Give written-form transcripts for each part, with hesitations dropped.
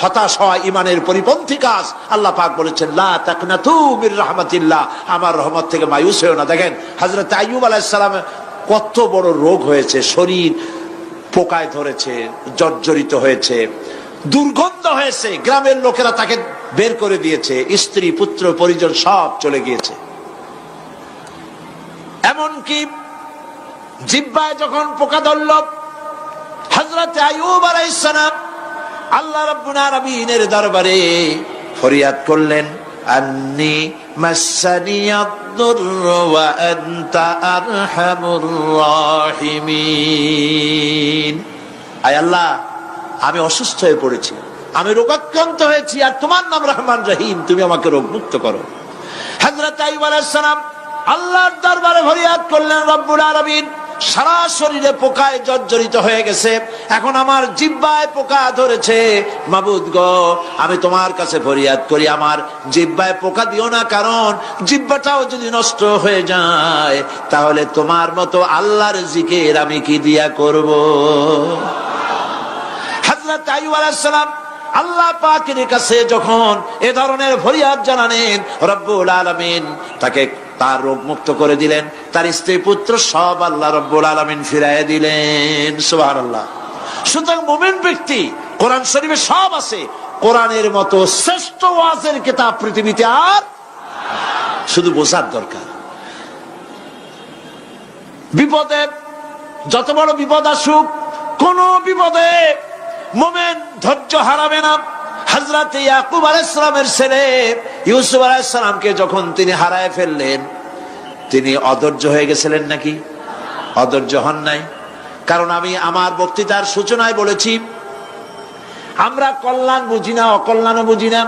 হতাশ হওয়া ইমানের পরিপন্থী কাজ। আল্লাহ পাক বলেছেন লা তাকনাতু মির রাহমাতিল্লাহ, আমার রহমত থেকে মায়ুস হও না। দেখেন হযরত আইয়ুব আলাইহিস সালাম কত বড় রোগ হয়েছে, শরীর পোকায় ধরেছে, জর্জরিত হয়েছে, দুর্গন্ধ হয়েছে, গ্রামের লোকেরা তাকে বের করে দিয়েছে, স্ত্রী পুত্র পরিজন সব চলে গিয়েছে। এমনকি জিহ্বায় যখন পোকা ধরল, হযরত আইয়ুব আলাইহিস সালাম আল্লাহ রাব্বুল আলামিনের দরবারে ফরিয়াদ করলেন, আন্নী মাসসানিয়াদ-দুররু ওয়া আনতা আরহামুর রাহিমিন। আয় আল্লাহ, আমি অসুস্থ হয়ে পড়েছি, আমি রোগাক্রান্ত হয়েছি, আর তোমার নাম রহমান রহিম, তুমি আমাকে রোগমুক্ত করো। হযরত আইয়ুব আলাইহিস সালাম আল্লাহর দরবারে ফরিয়াদ করলেন, রব্বুল আলামিন সারা শরীরে পোকায় জর্জরিত হয়ে গেছে, এখন আমার জিহ্বায় পোকা ধরেছে, মাবুদ গো আমি তোমার কাছে ফরিয়াদ করি, আমার জিহ্বায় পোকা দিও না, কারণ জিহ্বাটাও যদি নষ্ট হয়ে যায় তাহলে তোমার মতো আল্লাহর জিকির আমি কি দিয়া করব। হযরত আইয়ুব আলাইহিস সালাম আল্লাহ পাকের কাছে যখন এ ধরনের ফরিয়াদ জানালেন, রব্বুল আলামিন তাকে তার রোগ মুক্ত করে দিলেন, তার স্ত্রী পুত্র সব আল্লাহ রব্বুল আলামিন ফিরাইয়া দিলেন। সুবহানাল্লাহ। সুতরাং মুমিন ব্যক্তি, কোরআন শরীফে সব আছে, কোরআনের মতো শ্রেষ্ঠ ওয়াজের কিতাব পৃথিবীতে আর শুধু বোঝার দরকার। বিপদে যত বড় বিপদ আসুক, কোন বিপদে মুমিন ধৈর্য হারাবে না। হযরত ইয়াকুব আলাইহিস সালামের ছেলে ইউসুফ আলাইহিস সালামকে যখন তিনি হারায় ফেললেন, তিনি অধৈর্য হয়ে গেছিলেন নাকি? অধৈর্য হন নাই। কারণ আমি আমার বক্তৃতার সূচনায় বলেছি, আমরা কল্যাণ বুঝি না, অকল্যাণও বুঝি না।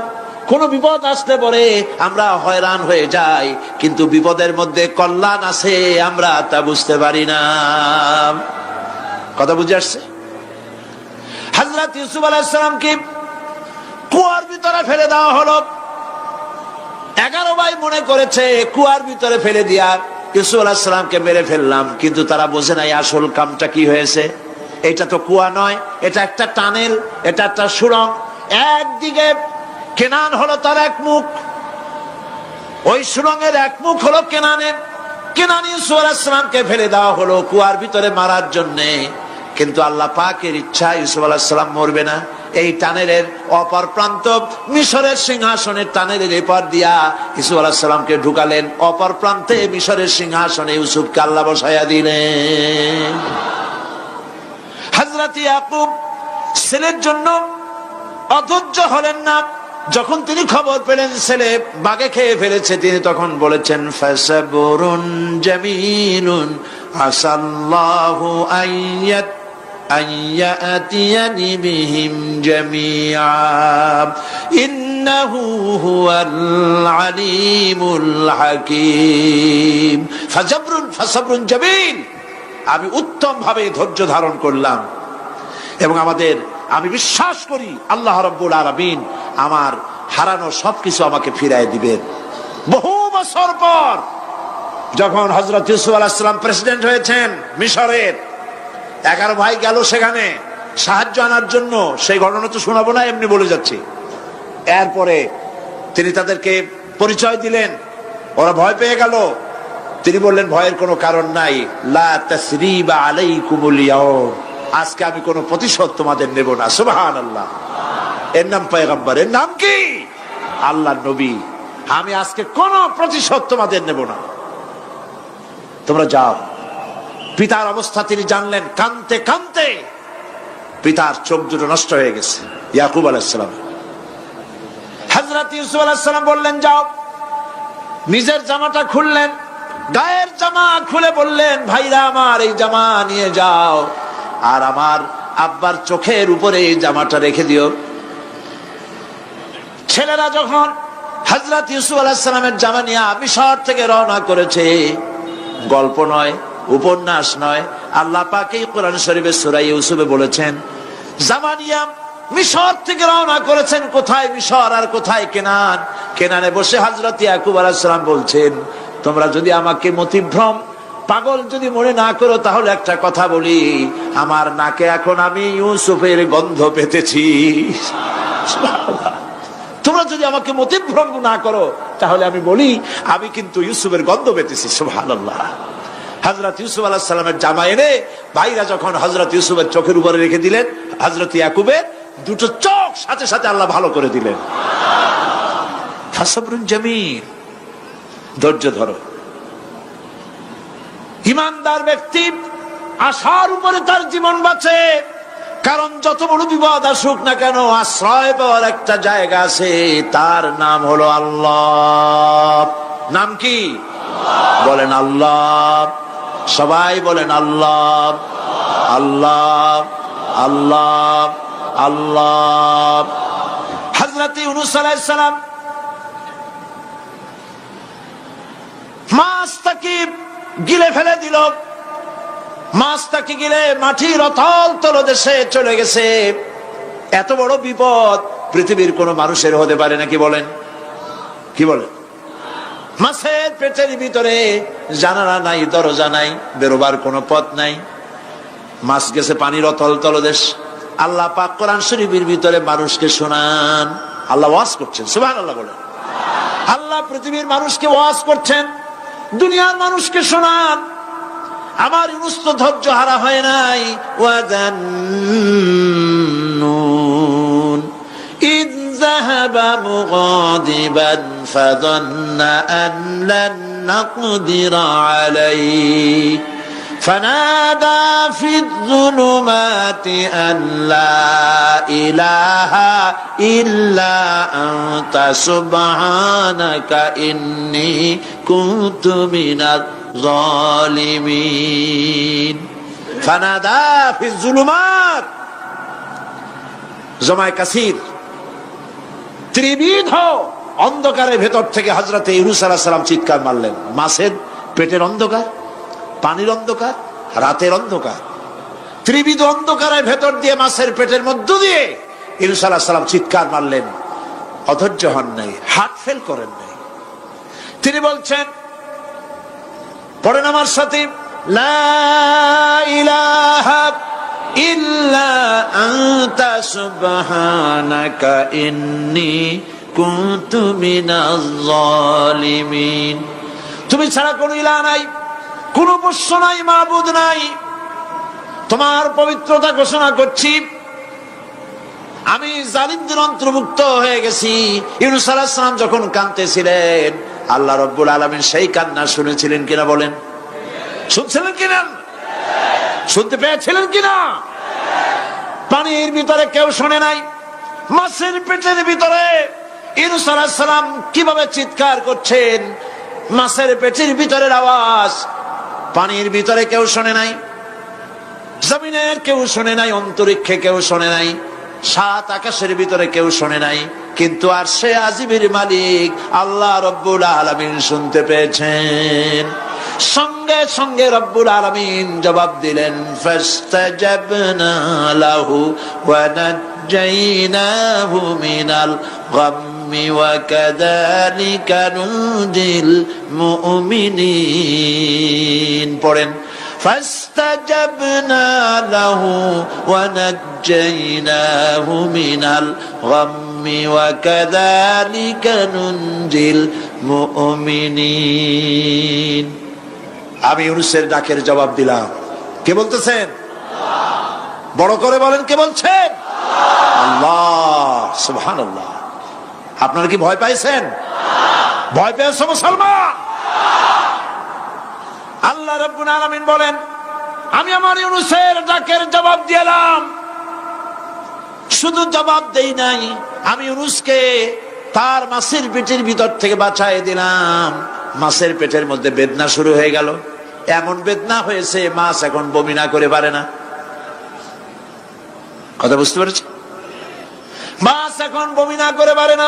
কোন বিপদ আসলে পরে আমরা হয়রান হয়ে যাই, কিন্তু বিপদের মধ্যে কল্যাণ আছে আমরা তা বুঝতে পারি না। কথা বুঝে আসছে? হযরত ইউসুফ আলাইহিস সালামকে কুয়ার ভিতরে ফেলে দেওয়া হলো। 11 ভাই মনে করেছে কুয়ার ভিতরে ফেলে দিয়া ইউসুফ আলাইহিস সালামকে মেরে ফেললাম, কিন্তু তারা বোঝে নাই আসল কামটা কি হয়েছে। এটা তো কুয়া নয়, এটা একটা টানেল, এটা একটা সুড়ঙ্গ। একদিকে কেনান হলো তার এক মুখ, ওই সুড়ঙ্গের এক মুখ হলো কেনানের। কেনান ইউসুফ আলাইহিস সালামকে ফেলে দেওয়া হলো কুয়ার ভিতরে মারার জন্যে, কিন্তু আল্লাহ পাকের ইচ্ছা ইউসুফ আলাইহিস সালাম মরবে না। এই টানেলের অপর প্রান্ত মিশরের সিংহাসনের টানেলের এপার দিয়া ইউসুফ আলাইহিস সালামকে ঢুকালেন, অপর প্রান্তে মিশরের সিংহাসনে ইউসুফকে আল্লাহ বসাইয়া দিলেন। হযরত ইয়াকুব ছেলের জন্য অধৈর্য হলেন না। যখন তিনি খবর পেলেন ছেলে বাঘে খেয়ে ফেলেছে, তিনি তখন বলেছেন, ফাসাবুরুন জামিলুন আসাল্লাহু আইয়াতিয়ানি বিহিম জামিআ ইন্নাহু হুয়াল আলিমুল হাকীম। ফাসাবরুন জামিল, আমি উত্তম ভাবে ধৈর্য ধারণ করলাম, এবং আমি বিশ্বাস করি আল্লাহ রাব্বুল আলামিন আমার হারানো সবকিছু আমাকে ফিরায় দিবেন। বহু বছর পর যখন হযরত ইউসুফ আলাইহিস সালাম প্রেসিডেন্ট হয়েছেন মিশরের, 11 ভাই গেল সেখানে সাহায্য আনার জন্য। সেই ঘটনা তো শোনাবো না, এমনি বলে যাচ্ছি। এরপরে তিনি তাদেরকে পরিচয় দিলেন, ওরা ভয় পেয়ে গেল। তিনি বললেন, ভয়ের কোনো কারণ নাই, লা তাসরিবা আলাইকুমুল ইয়াউম, আজকে আমি কোনো প্রতিশোধ তোমাদের নেব না। সুবহানাল্লাহ। এর নাম পয়গম্বর, এর নাম কি? আল্লাহর নবী। আমি আজকে কোনো প্রতিশোধ তোমাদের নেব না, তোমরা যাও। পিতার অবস্থা তিনি জানলেন, কাঁদতে কাঁদতে পিতার চোখ দুটো নষ্ট হয়ে গেছে। ইয়াকুব আলাইহিস সালাম, হযরত ইউসুফ আলাইহিস সালাম বললেন, যাও। নিজের জামাটা খুললেন, গায়ের জামা খুলে বললেন, ভাইরা আমার এই জামা নিয়ে যাও, আর আমার আব্বার চোখের উপরে এই জামাটা রেখে দিও। ছেলেরা যখন হযরত ইউসুফ আলাইহিস সালামের জামা নিয়ে মিশর থেকে রওনা করেছে, গল্প নয়, উপন্যাস নয়, আল্লাহ পাক এই কোরআন শরীফে সূরা ইউসুফে বলেছেন, জামা নিয়ে মিশর থেকে রওনা করেছেন। কোথায় মিশর আর কোথায় কেনান? কেনানে বসে হযরত ইয়াকুব আলাইহিস সালাম বলছেন, তোমরা যদি আমাকে মতিভ্রম পাগল যদি মনে না করো, তাহলে একটা কথা বলি, আমার নাকে এখন আমি ইউসুফের গন্ধ পেতেছি। সুবহানাল্লাহ। তোমরা যদি আমাকে মতিভ্রম না করো তাহলে আমি বলি আমি কিন্তু ইউসুফের গন্ধ পেতেছি। সুবহানাল্লাহ। হযরত ইউসুফ আলাইহিস সালামের জামা এনে ভাইরা যখন হযরত ইউসুফের চোখের উপরে রেখে দিলেন, হযরত ইয়াকুবের দুটো চোখ সাথে সাথে আল্লাহ ভালো করে দিলেন। ফাসবরুন জামিল, ধৈর্য ধরো। ঈমানদার ব্যক্তি আশার উপরে তার জীবন বাঁচে, কারণ যত বড় বিপদ আসুক না কেন আশ্রয় পাওয়ার একটা জায়গা আছে, তার নাম হলো আল্লাহ। নাম কি? বলেন আল্লাহ। সবাই বলেন আল্লাহ আল্লাহ আল্লাহ আল্লাহ। হযরত ইউনূস আলাইহিস সালাম মাছটাকে গিলে ফেলে দিল, মাছটাকে গিলে মাটির অতল তলদেশে চলে গেছে। এত বড় বিপদ পৃথিবীর কোন মানুষের হতে পারে নাকি? বলেন, কি বলেন? মাছের পেটের ভিতরে জানালা নাই, দরজা নাই, বেরোবার কোনো পথ নাই, মাছ গেছে পানির অতল তলদেশ। আল্লাহ পাক কোরআন শরীফের ভিতরে মানুষকে শোনান, আল্লাহ ওয়াজ করছেন। সুবহানাল্লাহ বলেন। আল্লাহ পৃথিবীর মানুষকে ওয়াজ করছেন, দুনিয়ার মানুষকে শোনান। আমার ইউনূস তো ধৈর্য হারা হয় নাই। ওয়াযান্নুন ইয যাহাবা মুগাদিবান ফাযান্না আন লান নাকদিরা আলাইহি فنادى في الظلمات أن لا إله إلا أنت سبحانك إني كنت من الظالمين فنادى في الظلمات জমায় কাসির ত্রিবিধ অন্ধকারের ভেতর থেকে হযরত ইউনূস আলাইহিস সালাম চিৎকার মারলেন। মাছের পেটের অন্ধকার, পানির অন্ধকার, রাতের অন্ধকার, ত্রিবিধ অন্ধকারের ভেতর দিয়ে মাছের পেটের মধ্য দিয়ে ইউনূস আলাইহিস সালাম চিৎকার মারলেন। অধৈর্য হন নাই, হার্ট ফেল করেন নাই। তিনি বলছেন, পড়েন আমার সাথে, লা ইলাহা ইল্লা আনতা সুবহানাকা ইন্নী কুনতু মিনাজ জালিমিন। তুমি ছাড়া কোনো ইলাহ নাই, কোন পোষ্য নাই, মাবুদ নাই, তোমার পবিত্রতা ঘোষণা করছি, আমি জালিমদের অন্তর্ভুক্ত হয়ে গেছি। ইউনূস আলাইহিস সালাম যখন কাঁদতেছিলেন, আল্লাহ রাব্বুল আলামিন সেই কান্না শুনেছিলেন কিনা? বলেন, শুনছিলেন কিনা? শুনতে পেয়েছিলেন কিনা? পানির ভিতরে কেউ শোনে নাই, মাছের পেটের ভিতরে ইউনূস আলাইহিস সালাম কিভাবে চিৎকার করছেন, মাছের পেটের ভিতরের আওয়াজ পানির ভিতরে কেউ শোনে নাই, জমিনের কেউ শোনে নাই, অন্তরিক্ষে কেউ শোনে নাই, সাত আকাশের ভিতরে কেউ শোনে নাই, কিন্তু আরশে আজিমের মালিক আল্লাহ রব্বুল আলামিন শুনতে পেয়েছেন। সঙ্গে সঙ্গে রব্বুল আলামিন জবাব দিলেন, ফাস্তাজাবনা লাহু ওয়া নাজ্জাইনাহু মিনাল গাম্মি ওয়া কাযালিকা নুজিল মুমিনিন। পড়েন, ফাস্তাজাবনা লাহু ওয়া নাজ্জাইনাহু মিনাল গাম্মি ওয়া কাযালিকা নুজিল মুমিনিন। আমি ইউনূসের ডাকের জবাব দিলাম। কে বলতেছেন? বড় করে বলেন, কে বলছেন? আল্লাহ। সুবহানাল্লাহ। আপনারা কি ভয় পাইছেন? ভয় পেয়েছে মুসলমান? আল্লাহ রাব্বুল আলামিন বলেন, আমি আমার ইউনূসের ডাকের জবাব দিলাম। শুধু জবাব দেই নাই, আমি ইউনূসকে তার মাছের পেটের ভিতর থেকে বাঁচায় দিলাম। মাছের পেটের মধ্যে বেদনা শুরু হয়ে গেল, এমন বেদনা হয়েছে মাছ এখন বমি না করে পারে না। কথা বুঝতে পেরেছি? মাছ এখন বমি না করে পারে না।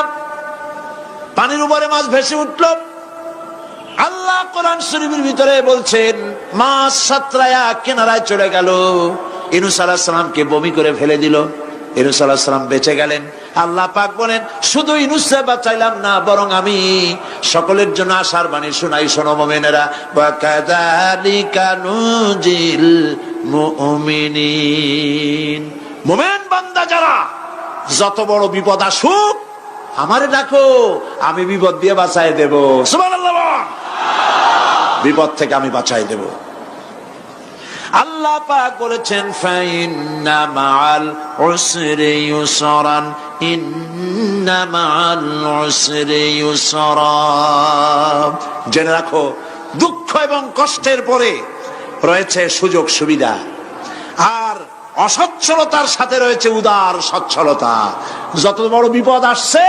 পানির উপরে মাছ ভেসে উঠল। আল্লাহ কোরআন শরীফের ভিতরে বলছেন, মাছ সাতরায়া কিনারায় চলে গেল, ইউনূস আলাইহিস সালামকে বমি করে ফেলে দিল। ইউনূস আলাইহিস সালাম বেঁচে গেলেন। আল্লাহ পাক বলেন, শুধু ইউনূসকে বাঁচাইলাম না, বরং আমি সকলের জন্য আশার বাণী শোনাই। শোনো মুমিনেরা, ওয়া কাযালিকা নুজিল মুমিনিন। মুমিন বান্দা যারা যত বড় বিপদ আসুক আমারে ডাকো, আমি বিপদ দিয়ে বাঁচাই দেব। সুবহানাল্লাহ, বিপদ থেকে আমি বাঁচাই দেব। আল্লাহ পাক বলেছেন ফাইন্না মাআল উসরি ইউসরান, ইন্না মাআল উসরি ইউসরা। জেনে রাখো, দুঃখ এবং কষ্টের পরে রয়েছে সুযোগ সুবিধা, আর অসচ্ছলতার সাথে রয়েছে উদার সচ্ছলতা। যত বড় বিপদ আসছে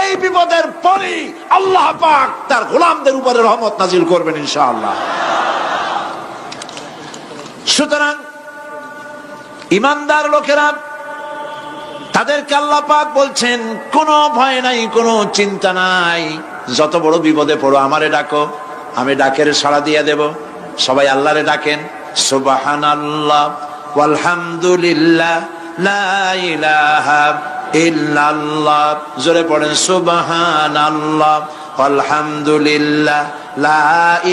এই বিপদের পরেই আল্লাহ পাক তার গোলামদের উপরে রহমত নাজিল করবেন ইনশাআল্লাহ। সুতরাং ঈমানদার লোকেরা, তাদেরকে আল্লাহ পাক বলছেন কোনো ভয় নাই, কোনো চিন্তা নাই, যত বড় বিপদে পড়ো আমারে ডাকো, আমি ডাকের সাড়া দিয়ে দেব। সবাই আল্লাহরে ডাকেন, সুবহানাল্লাহ ওয়ালহামদুলিল্লাহ লা ইলাহা ইল্লাল্লাহ। জোরে পড়েন সুবহানাল্লাহ ওয়ালহামদুলিল্লাহ লা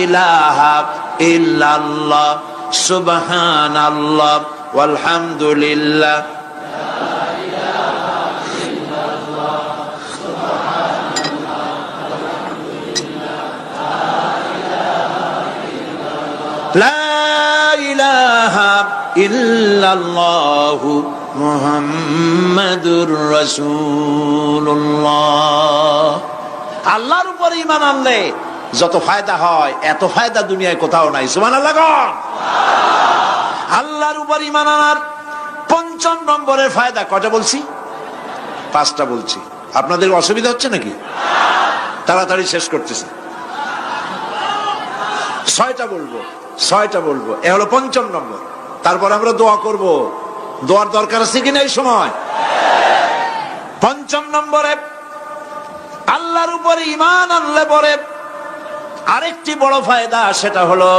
ইলাহা ইল্লাল্লাহ, সুবহানাল্লাহ ওয়ালহামদুলিল্লাহ লা ইলাহা ইল্লাল্লাহু মুহাম্মাদুর রাসূলুল্লাহ। আল্লাহর উপর ঈমান আনলে যত ফায়দা হয় এত ফায়দা দুনিয়ায় কোথাও নাই। সুবহানাল্লাহ। আল্লাহর উপর ঈমান আনার ৫ম নম্বরের ফায়দা কয়টা বলছি? 5টা বলছি। আপনাদের অসুবিধা হচ্ছে নাকি? তাড়াতাড়ি শেষ করতেছি। 6টা বলবো, 6টা বলবো, এ হলো ৫ম নম্বর। তারপর আমরা দোয়া করব। দোয়ার দরকার আছে কিনা এই সময়? ৫ম নম্বরে আল্লাহর উপরে ঈমান আনলে পরে আরেকটি বড় ফায়দা, সেটা হলো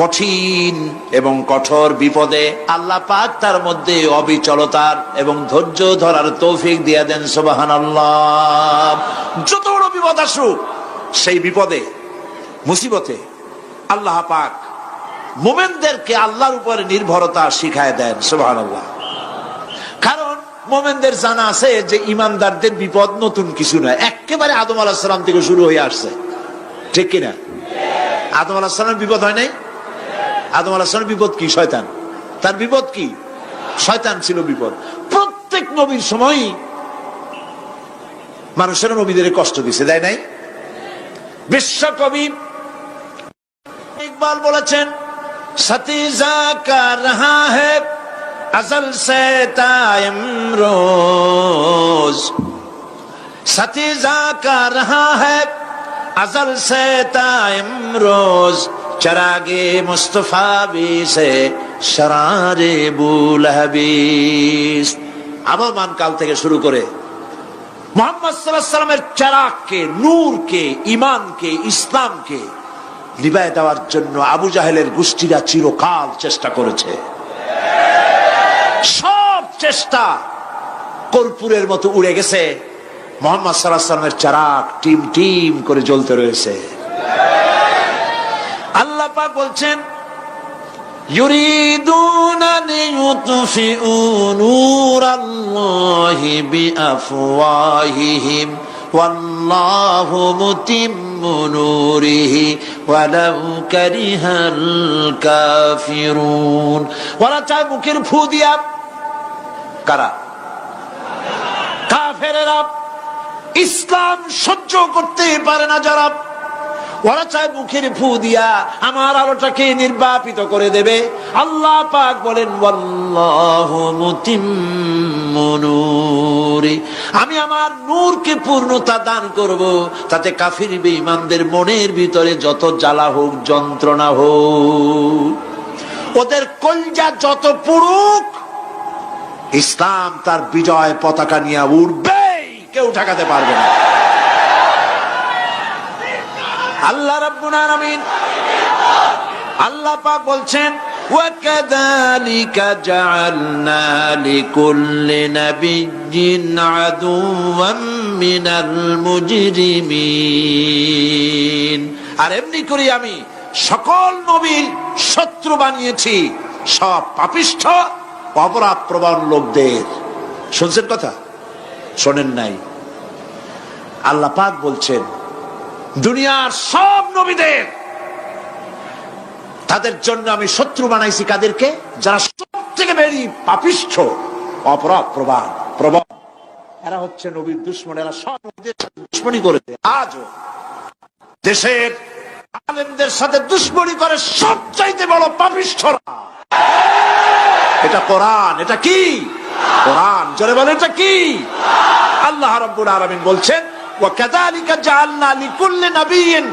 কঠিন এবং কঠোর বিপদে আল্লাহ পাক তার মধ্যে অবিচলতার এবং ধৈর্য ধরার তৌফিক দিয়ে দেন। সুবহানাল্লাহ। যত বড় বিপদ আসুক সেই বিপদে মুসিবতে আল্লাহ পাক মুমিনদেরকে আল্লাহর উপরে নির্ভরতা শিখায় দেন। সুবহানাল্লাহ। কারণ মুমিনদের জানা আছে যে ঈমানদারদের বিপদ নতুন কিছু নয়, একেবারে আদম আলাইহিস সালাম থেকে শুরু হয়ে আসছে, ঠিক কিনা? আদম আলাইহিস সালামের বিপদ হয় নাই? আদম আলাইহিস সালামের বিপদ কি? শয়তান। তার বিপদ কি? শয়তান ছিল বিপদ। প্রত্যেক নবীর সময় মানুষের নবীদের কষ্ট দিছে, দেয় নাই? বিশ্বকবি ইকবাল বলেছেন, সতীজা কা রহা হ্যায় अज़ल से तायम रोज, सतीजा का रहा है अज़ल से तायम रोज, चरागे मुस्तफा भी से शरारे बुलहबीस। আবহমান কাল থেকে শুরু করে মুহাম্মদ সাল্লাল্লাহু আলাইহি সাল্লামের চারাগকে, নূরকে, ঈমানকে, ইসলামকে নিভায়ে দেওয়ার জন্য আবু জাহেলের গোষ্ঠীরা চিরকাল চেষ্টা করেছে। সব চেষ্টা কর্পূরের মতো উড়ে গেছে, মুহাম্মদ সাল্লাল্লাহু আলাইহি ওয়াসাল্লামের চারাগ টিম টিম করে জ্বলতে রয়েছে। আল্লাহ পাক বলছেন, ইউরিদুনা লিইউতফিউ নূরাল্লাহি বিআফওয়াহিহিম ওয়াল্লাহু মুতিম্মু নূরিহি ওয়ালাউ কারিহাল কাফিরুন। ওরা চায় মুখের ফু দিয়া, কারা? কাফেরেরা। ইসলাম সহ্য করতে পারে না যারা, ওরা চায় মুখের ফু দিয়া আমার আলোটাকে নির্বাপিত করে দেবে। আল্লাহ পাক বলেন, ওয়াল্লাহু মুতিম্মু নূরি, আমি আমার নূরকে পূর্ণতা দান করব, তাতে কাফির বেঈমানদের মনের ভিতরে যত জ্বালা হোক, যন্ত্রণা হোক, ওদের কলজা যত পুড়ুক, ইসলাম তার বিজয় পতাকা নিয়ে উঠবে, কেউ ঠেকাতে পারবে না। আল্লাহ রাব্বুল আলামিন, আল্লাহ পাক বলছেন, وَكَذَلِكَ جَعَلْنَا لِكُلِّ نَبِيٍّ عَدُوًّا مِنَ الْمُجْرِمِينَ। আর এমনি করে আমি সকল নবীর শত্রু বানিয়েছি সব পাপিষ্ঠ অপরাধ প্রবণ লোকদের। শুনছেন কথা? শোনেন নাই? আল্লাহ পাক বলছেন দুনিয়ার সব নবীদের তাদের জন্য আমি শত্রু বানাইছি। কাদেরকে? যারা সব থেকে বেশি পাপিষ্ঠ, অপরাধ প্রবণ, এরা হচ্ছে নবীর দুশমন। এরা সব নবীদের সাথে দুশমনি করেছে। আজও দেশের আলেমদের সাথে দুশমনি করে সবচাইতে বড় পাপিষ্ঠরা। এটা কোরআন। এটা কি? কোরআন। জোরে বলে এটা কি? আল্লাহ রাব্বুল আলামিন বলছেন ওয়া কাযালিকা জাআলনা লিকুল্লি নাবিয়্যিন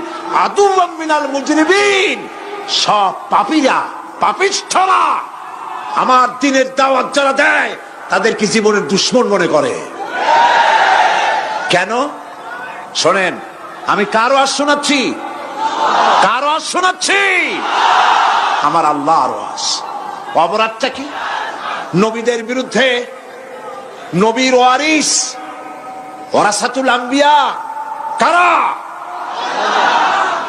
আদুওয়াম মিনাল মুজরিমিন। সব পাপীরা, পাপিষ্ঠরা আমার দ্বীনের দাওয়াত যারা দেয় তাদেরকে জীবনের দুশমন মনে করে। কেন? শোনেন, আমি কার ওয়াজ শোনাচ্ছি? কার ওয়াজ শোনাচ্ছি? আমার আল্লাহর ওয়াজ। অপরাধটা কি? নবীদের বিরুদ্ধে, নবীর ওয়ারিস ওয়ারাসাতুল আম্বিয়া কারা,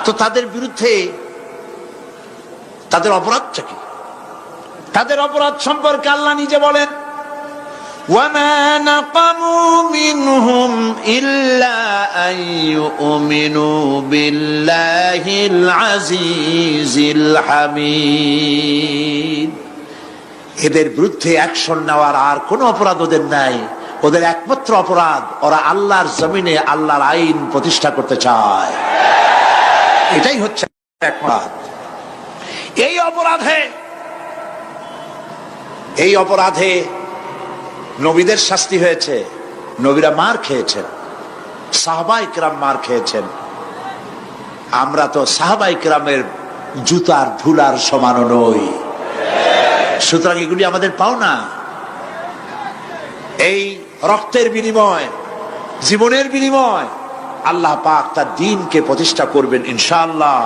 তো তাদের বিরুদ্ধে তাদের অপরাধটা কি? তাদের অপরাধ সম্পর্কে আল্লাহ নিজে বলেন ওয়ামা নাকামু মিনহুম ইল্লা আন ইউমিনু বিল্লাহিল আজিজিল হামিদ। এদের বিরুদ্ধে অ্যাকশন নেওয়ার আর কোন অপরাধ ওদের নাই। ওদের একমাত্র অপরাধ ওরা আল্লাহর জমিনে আল্লাহর আইন প্রতিষ্ঠা করতে চায়। এটাই হচ্ছে অপরাধ। এই অপরাধে নবীদের শাস্তি হয়েছে। নবীরা মার খেয়েছেন, সাহাবায়ে কেরাম মার খেয়েছেন। আমরা তো সাহাবায়ে কেরামের জুতার ধুলার সমানও নই। সুতরাং এগুলি আমাদের পাওনা। এই রক্তের বিনিময়, জীবনের বিনিময় আল্লাহ পাক তার দ্বীনকে প্রতিষ্ঠা করবেন ইনশাআল্লাহ।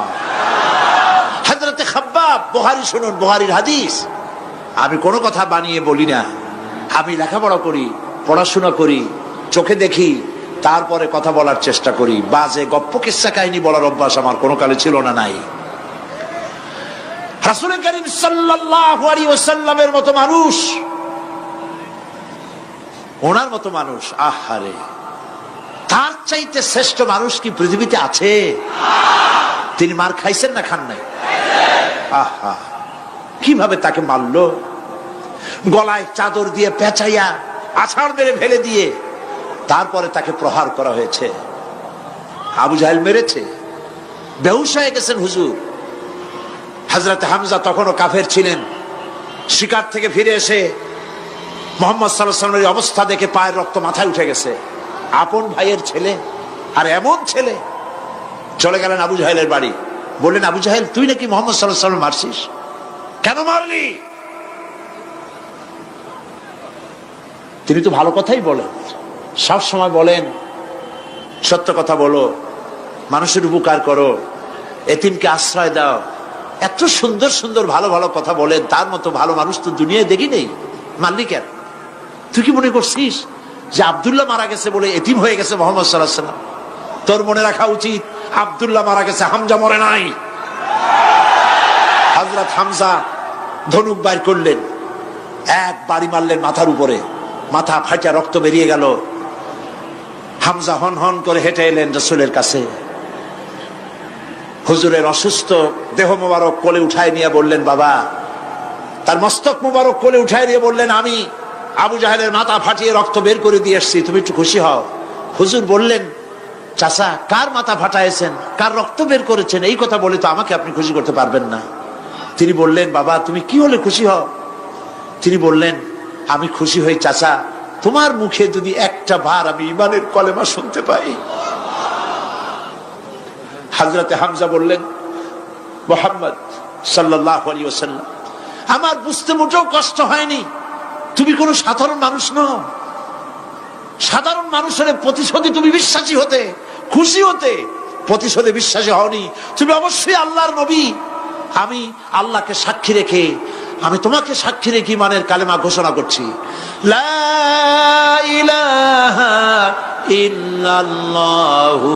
হযরতে খাব্বাব, বুখারী শুনুন, বুখারীর হাদিস। আমি কোনো কথা বানিয়ে বলি না। আমি লেখাপড়া করি, পড়াশোনা করি, চোখে দেখি, তারপরে কথা বলার চেষ্টা করি। বাজে গপ্প কিস্সা কাহিনী বলার অভ্যাস আমার কোনো কালে ছিল না, নাই। রাসূল করিম সাল্লাল্লাহু আলাইহি ওয়াসাল্লামের মতো মানুষ, ওনার মতো মানুষ, আহারে, তার চাইতে শ্রেষ্ঠ মানুষ কি পৃথিবীতে আছে? তিনি মার খাইছেন না খান নাই? আহা, কিভাবে তাকে মারলো! গলায় চাদর দিয়ে পেঁচাইয়া আছাড় মেরে ফেলে দিয়ে তারপরে তাকে প্রহার করা হয়েছে। আবু জাহেল মেরেছে, বেহুশ হয়ে গেছেন হুজুর। হযরত হামজা তখনও কাফের ছিলেন। শিকার থেকে ফিরে এসে মুহাম্মদ সাল্লাল্লাহু আলাইহি ওয়াসাল্লামের অবস্থা দেখে পায়ের রক্ত মাথায় উঠে গেছে। আপন ভাইয়ের ছেলে, আর এমন ছেলে। চলে গেলেন আবু জাহেলের বাড়ি, বললেন আবু জাহেল, তুই নাকি মুহাম্মদ সাল্লাল্লাহু আলাইহি ওয়াসাল্লাম মারছিস, কেন মারলি? তিনি তো ভালো কথাই বলেন, সব সময় বলেন সত্য কথা বলো, মানুষের উপকার করো, এতিমকে আশ্রয় দাও। এত সুন্দর সুন্দর ভালো ভালো কথা বলেন, তার মতো ভালো মানুষ তো দুনিয়ায় দেখি নেই। মারলি কেন? তুই কি মনে করছিস যে আব্দুল্লাহ মারা গেছে বলে এতিম হয়ে গেছে মুহাম্মদ সাল্লাল্লাহু আলাইহি ওয়াসাল্লাম? তোর মনে রাখা উচিত আব্দুল্লাহ মারা গেছে, হামজা মরে নাই। হযরত হামজা ধনুক বাইর করলেন, এক বাড়ি মারলেন মাথার উপরে, মাথা ফাটা রক্ত বেরিয়ে গেল। হামজা হন হন করে হেঁটে এলেন রাসূলের কাছে। হুজুরের অসুস্থ দেহ মোবারক কোলে উঠায় নিয়ে বললেন বাবা, তার মস্তক মোবারক কোলে উঠায় নিয়ে বললেন আমি আবু জাহেলের মাথা ফাটিয়ে রক্ত বের করে দিয়ে এসেছি, তুমি একটু খুশি হও। হুজুর বললেন চাচা, কার মাথা ফাটাইছেন, কার রক্ত বের করেছেন, এই কথা বলে তো আমাকে আপনি খুশি করতে পারবেন না। তিনি বললেন বাবা, তুমি কি হলে খুশি হও? তিনি বললেন আমি খুশি হই চাচা, তোমার মুখে যদি একটা বার আমি ঈমানের কলেমা শুনতে পাই। হযরতে হামজা বললেন মুহাম্মদ সাল্লাল্লাহু আলাইহি ওয়াসাল্লাম, আমার বুঝতে মোটেও কষ্ট হয়নি, তুমি কোনো সাধারণ মানুষ নও। সাধারণ মানুষের প্রতিশোধে তুমি বিশ্বাসী হতে, খুশি হতে, প্রতিশোধে বিশ্বাসী হওনি। তুমি অবশ্যই আল্লাহর নবী। আমি আল্লাহকে সাক্ষী রেখে, আমি তোমাকে সাক্ষী রেখে ঈমানের কালেমা ঘোষণা করছি, লা ইলাহা ইল্লাল্লাহু